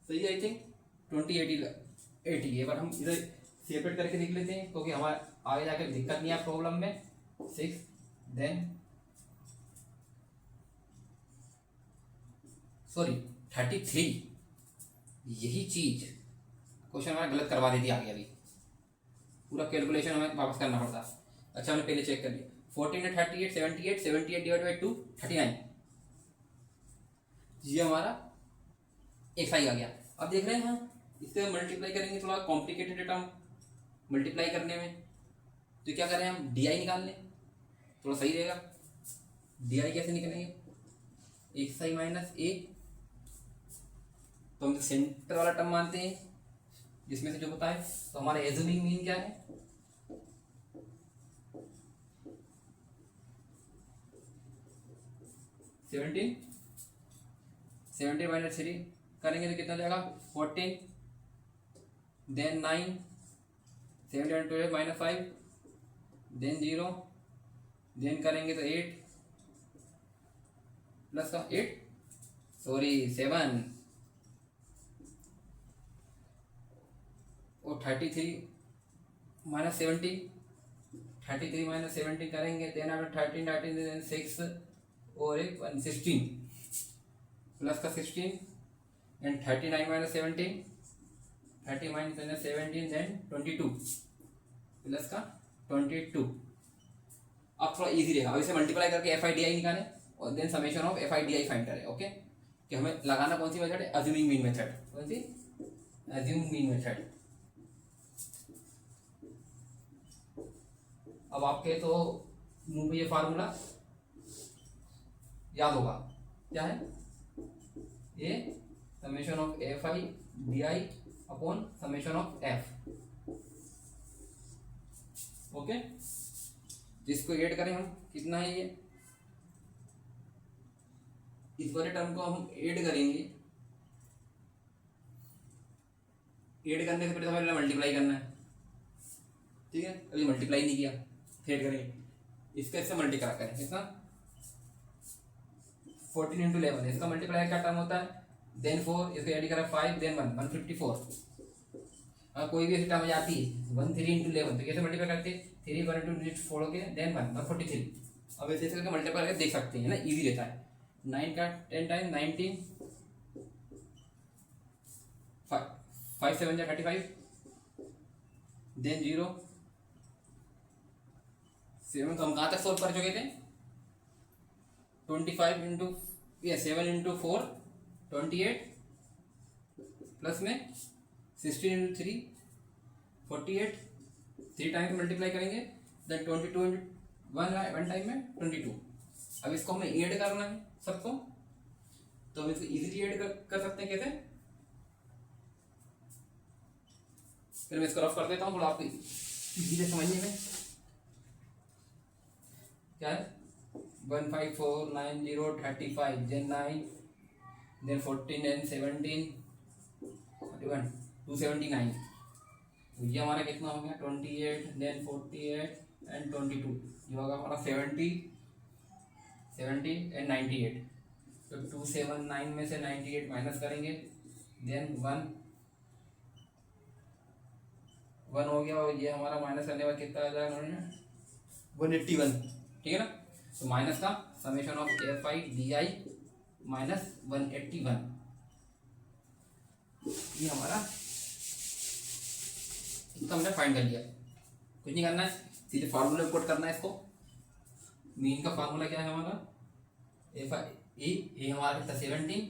सही है, आई थिंक 28 ही है। पर हम इधर सेपरेट करके लिख लेते हैं, क्योंकि हमारे आगे जाकर दिक्कत नहीं है प्रॉब्लम में। 6, देन सॉरी 33। यही चीज क्वेश्चन हमारा गलत करवा देती आगे, अभी पूरा कैलकुलेशन हमें वापस करना पड़ता। अच्छा हमने पहले चेक कर लिया, 14 है 38, 78 डिवाइड बाई 2 39। ये हमारा एक्स आई आ गया। अब देख रहे हैं इससे मल्टीप्लाई करेंगे, थोड़ा कॉम्प्लिकेटेड है टर्म मल्टीप्लाई करने में। तो क्या करें हम, डी आई निकाल लें, थोड़ा सही रहेगा। डी आई कैसे निकालेंगे, एक्स आई माइनस ए। तो हम जो सेंटर वाला टर्म मानते हैं जिसमें से जो होता है, तो हमारा एज्यूमिंग मीन क्या है, सेवनटीन माइनस 3 करेंगे तो कितना जाएगा, 14, देन 9, 7 12 माइनस 5, देन 0, देन करेंगे तो 8 प्लस का 8 सॉरी 7 और 33 माइनस 17, 33 माइनस 17 करेंगे, देन आफ्टर 13 देन 6 और 16 प्लस का 16 and 39 minus 17, 30 minus 17 then 22 plus का 22। अब थोड़ा इजी रहेगा, अब इसे मल्टीप्लाई करके एफ आई डी आई निकालें और then summation of F I D I find करें। ओके, कि हमें लगाना कौन सी मेथड है, अज्यूमिंग मीन मेथड। कौन सी, अज्यूम मीन मेथड। अब आपके तो मुंह पे ये फार्मूला याद होगा, क्या है ये, summation of F I D I upon summation of F. Okay, जिसको ऐड करें हम, कितना है ये, इस वाले टर्म को हम ऐड करेंगे। ऐड करने से पहले तो हमें मल्टीप्लाई करना है, ठीक है। अभी मल्टीप्लाई नहीं किया, फिर करेंगे इसका, इससे मल्टीप्लाई करें, कितना 14 इंटू 11, इसका मल्टीप्लाई का टर्म होता है, देन 4, इसको ऐड करा 5, देन 1 154। कोई भी ऐसी टर्म जाती है 1 3 इंटू 11, तो कैसे मल्टीप्लाई करते हैं, 3 1 इंटू 4 हो गया, देन 1 143। अब ऐसे करके मल्टीप्लाई करके देख सकते हैं ना, इजी रहता है। 9 का 10 टाइम 19, 5 7 जा 35, देन 0 7। तो हम कहाँ तक सोल्व कर चुके थे, 25 इंटू 7 इंटू 4 28 प्लस में 16 इंटू 3 48, 3 टाइम मल्टीप्लाई करेंगे, देन 22 इंटू 1 टाइम में 22। अब इसको हमें ऐड करना है सबको, तो हम इसको इजीली ऐड कर सकते हैं। कैसे, फिर मैं इसको रफ कर देता हूँ थोड़ा आपको इजीली समझने में। क्या है, 1 5 4 9 0 35, देन 9, देन 14 एंड 17 41 279। तो ये हमारा कितना हो गया, 28, देन 48 एंड 22। ये होगा हमारा 70 17 एंड 98। तो 279 में से 98 माइनस करेंगे, देन 1 हो गया, और ये हमारा माइनस करने का कितना आ जाएगा 181, ठीक है ना। तो माइनस का समेशन ऑफ FI/DI माइनस 181, ये हमारा इसका हमने फाइंड कर लिया। कुछ नहीं करना है, सीधे फार्मूला पुट करना है इसको। मीन का फार्मूला क्या है हमारा, ये हमारा कितना 17,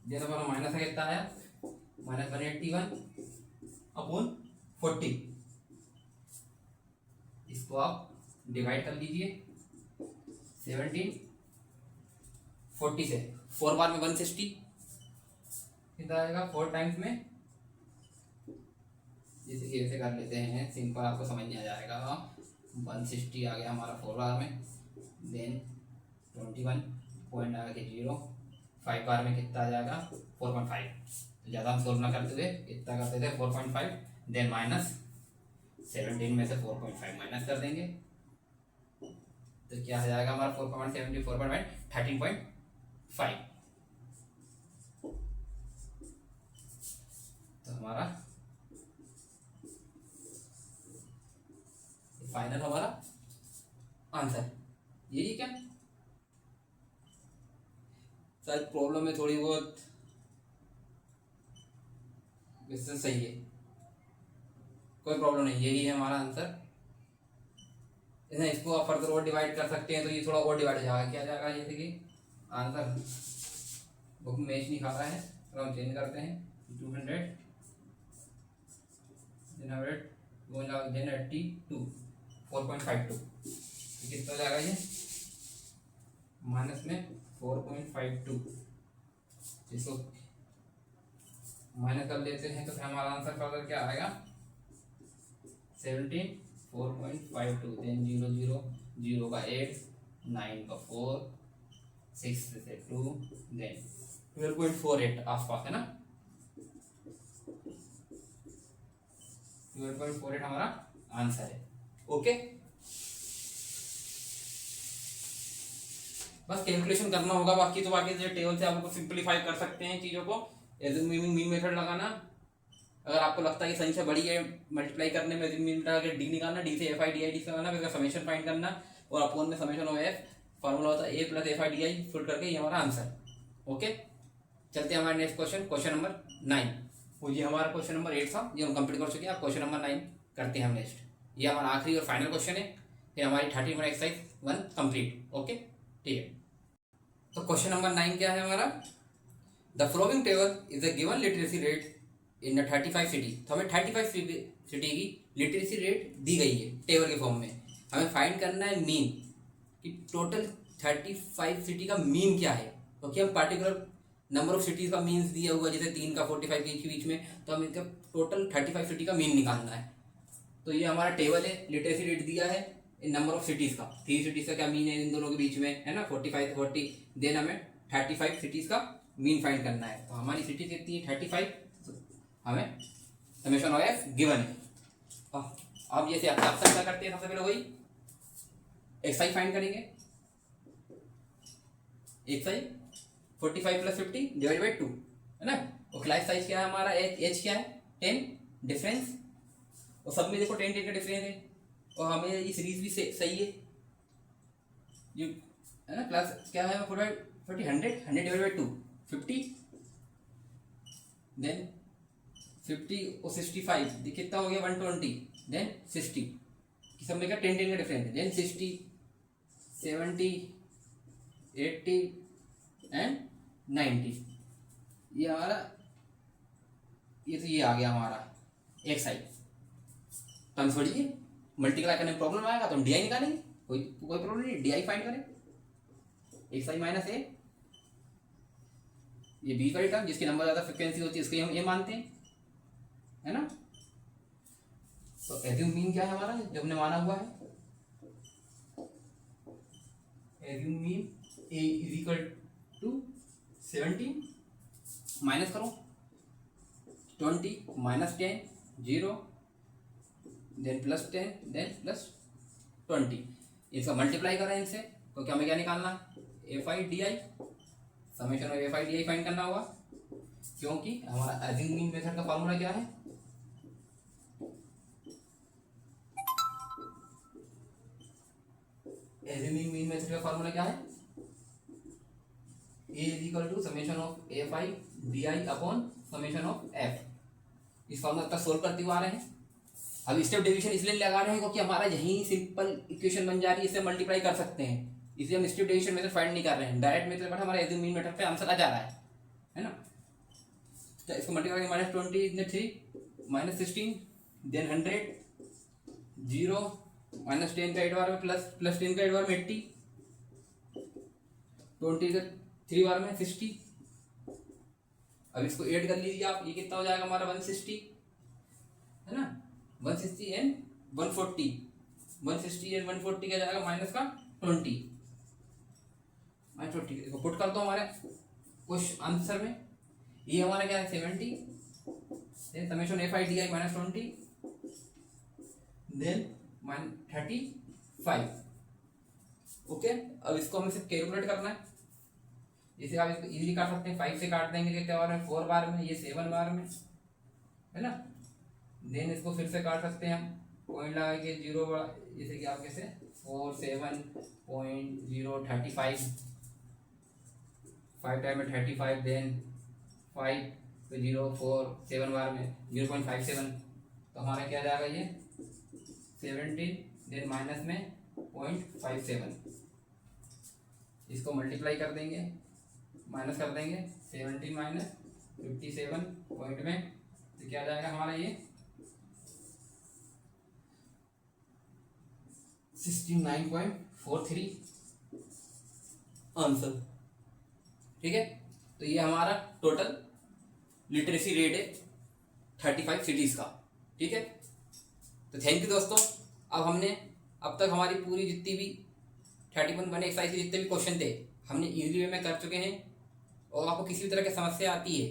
जैसा हमारा माइनस का कितना आया माइनस 181 अपॉन 40। इसको आप डिवाइड कर लीजिए 17 40 से, 4 बार में 160 कितना आएगा, 4 टाइम्स में, जैसे ऐसे कर लेते हैं सिंपल, आपको समझ नहीं आ जाएगा। 160 आ गया हमारा 4 बार में, देन 21 पॉइंट आ गया 0, 5 बार में कितना आ जाएगा 4.5। तो ज़्यादा हम सोल्व ना करते हुए इतना करते थे 4.5, देन माइनस 17 में से 4.5 माइनस कर देंगे, तो क्या आ जाएगा हमारा 4.70 4.5 13.5। तो हमारा फाइनल हमारा आंसर यही क्या, शायद प्रॉब्लम में थोड़ी बहुत वैसे सही है, कोई प्रॉब्लम नहीं, यही है हमारा आंसर। इसको आप फर्दर और डिवाइड कर सकते हैं, तो ये थोड़ा और डिवाइड हो जाएगा, क्या जाएगा, जैसे कि आंसर बुक में मैच नहीं खा रहा है, तो हम चेंज करते हैं 200 देन 82 4.52, कितना हो जाएगा ये माइनस में 4.52। इसको माइनस कर लेते हैं तो फिर हमारा आंसर फर्दर क्या आएगा 17 4.52, देन 0 0 0 का 8 9 का 4 6 से 2, देन 12.48 आसपास है ना, 12.48 हमारा आंसर है। ओके, बस कैलकुलेशन करना होगा, बाकी तो बाकी टेबल से आप लोग सिंपलीफाई कर सकते हैं चीज़ों को। मीन मेथड लगाना, अगर आपको लगता है कि संख्या बड़ी है मल्टीप्लाई करने में, मीन लगा डी निकालना, डी से FI/DI डी से लगाना, फिर समेशन फाइंड करना, और अपोन में समेशन ऑफ F फार्मूला होता है A + FI/DI फुल करके, ये हमारा आंसर। ओके, चलते हैं हमारे नेक्स्ट क्वेश्चन, क्वेश्चन नंबर 9। वो ये हमारा क्वेश्चन नंबर 8 था, ये हम कंप्लीट कर चुके हैं। अब क्वेश्चन नंबर 9 करते हैं हम नेक्स्ट, ये हमारा आखिरी और फाइनल क्वेश्चन है, फिर हमारी 30 एक्सरसाइज 1 कंप्लीट। ओके, ठीक है। तो क्वेश्चन नंबर 9 क्या है हमारा, the following table is the given literacy rate in 35 city. तो हमें 35 सिटी की लिटरेसी रेट दी गई है टेबल के फॉर्म में, हमें फाइंड करना है मीन कि टोटल 35 सिटी का मीन क्या है, क्योंकि हम पार्टिकुलर नंबर ऑफ सिटीज का मीन्स दिया हुआ, जैसे 3 का 45 के बीच में, तो हमें इसका टोटल 35 सिटी का मीन निकालना है। तो ये हमारा टेबल है, लिटरेसी रेट दिया है इन नंबर ऑफ सिटीज का, 3 सिटीज का क्या मीन है इन दोनों के बीच में, है ना, 45 40, देन हमें 35 सिटीज का मीन फाइंड करना है। तो हमारी सिटीज कितनी है 35, तो हमें समेशन ऑफ F गिवन है। अब जैसे ऑप्शन क्या करते हैं, सबसे पहले वही XI फाइंड करेंगे, XI 45 + 50 / 2 है ना, और क्लास साइज क्या है हमारा H क्या है 10 डिफरेंस, और सब में देखो 10 10 का डिफरेंस है, और हमें ये सीरीज भी सही है, ये है ना, क्लास क्या है 40 100 100 / 2 50, देन 50 और 65 कितना हो गया 120, देन 60, सब में क्या 10 10 का डिफरेंस है, देन 60 70 80 एंड 90, ये हमारा ये तो ये आ गया हमारा XI। तो हम छोड़िए मल्टीप्लाई करने में प्रॉब्लम आएगा तो हम DI निकालेंगे, कोई प्रॉब्लम नहीं, DI फाइंड करें, XI - A, ये B का टर्म जिसकी नंबर ज़्यादा फ्रिक्वेंसी होती है इसको हम A मानते हैं, है ना। तो एज्यूम मीन क्या है हमारा जो हमने माना हुआ है, एज्यूम मीन A = 17, माइनस करो 20 - 10 0, देन +10 देन +20, इसका मल्टीप्लाई करें इनसे, क्योंकि हमें क्या निकालना, F I D I, summation of F I D I find करना होगा, क्योंकि हमारा एजिंग मीन मेथड का फॉर्मूला क्या है, एजिंग मीन मेथड का फॉर्मूला क्या है, A is equal to summation of F I D I upon summation of F. इस फॉर्मूला तक सोल्व करते हुए आ रहे हैं। अब स्टेप डिवीजन इसलिए लगा रहे हैं क्योंकि हमारा यही सिंपल इक्वेशन बन जा रही है, इससे मल्टीप्लाई कर सकते हैं, इसलिए हम स्टेप डिवीजन मेथड फाइंड नहीं कर रहे हैं, डायरेक्ट मेथड पर हमारा एजिंग मीन मेथड पे आंसर आ जा रहा है ना। तो इसको मल्टीप्लाई करेंगे, माइनस 20 इतने 3 माइनस 16 देन 100 0 माइनस 10 का 8 बार में प्लस 10 का 8 बार में 80 20 का 3 बार में 60। अब इसको ऐड कर लीजिए आप, ये कितना हो जाएगा हमारा 160 है ना, 160 एंड 140, 160 एंड 140 क्या जाएगा माइनस का 20 इसको पुट कर दो हमारे कुछ आंसर में। ये हमारा क्या है 70 then summation F I D I minus 20 then -35। Okay, अब इसको हमें सिर्फ कैलकुलेट करना है, इसे आप इसको इजीली काट सकते हैं, 5 से काट देंगे कितने बार में 4 बार में, ये 7 बार में है ना। देन इसको फिर से काट सकते हैं हम, पॉइंट लगा के 0 जैसे कि आप कैसे 47.035 5 टाइम में 35 देन 5 तो 0 4 7 बार में 0.57, तो हमारा क्या जाएगा ये 17 देन माइनस में 0.57, इसको मल्टीप्लाई कर देंगे, माइनस कर देंगे 17 माइनस 57 पॉइंट में, तो क्या जाएगा हमारा ये 69.43 आंसर। ठीक है, तो ये हमारा टोटल लिटरेसी रेट है 35 सिटीज का। ठीक है, तो थैंक यू दोस्तों। अब तक हमारी पूरी जितनी भी 31 बने एक्सरसाइज के जितने भी क्वेश्चन थे हमने इजीली वे में कर चुके हैं, और आपको किसी भी तरह की समस्या आती है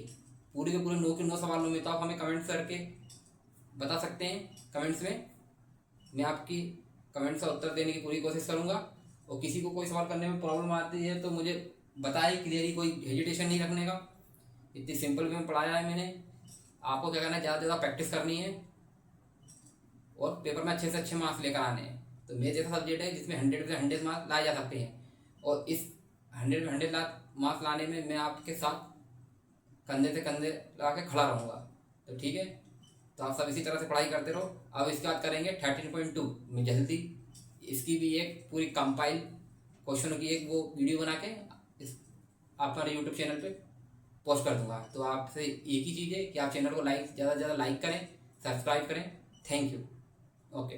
पूरे के पूरे 9 के 9 सवालों में, तो आप हमें कमेंट्स करके बता सकते हैं कमेंट्स में, मैं आपकी कमेंट्स का उत्तर देने की पूरी कोशिश करूंगा। और किसी को कोई सवाल करने में प्रॉब्लम आती है तो मुझे बताए क्लियरली, कोई हेजिटेशन नहीं रखने का, इतनी सिंपल वे में पढ़ाया है मैंने। आपको क्या करना है, ज़्यादा से ज़्यादा प्रैक्टिस करनी है और पेपर में अच्छे से अच्छे मार्क्स लेकर आने हैं। तो मेरे जैसा सब्जेक्ट है जिसमें 100 में 100 मार्क्स लाए जा सकते हैं, और इस 100 में 100 मार्क्स लाने में मैं आपके साथ कंधे से कंधे लगा के खड़ा रहूँगा। तो ठीक है, तो आप सब इसी तरह से पढ़ाई करते रहो। अब इसके बाद करेंगे 13.2 में जल्दी, इसकी भी एक पूरी कंपाइल क्वेश्चनों की एक वो वीडियो बना के आप हमारे यूट्यूब चैनल पे पोस्ट कर दूंगा। तो आपसे एक ही चीज़ है कि आप चैनल को ज़्यादा से ज़्यादा लाइक करें, सब्सक्राइब करें। Thank you. ओके।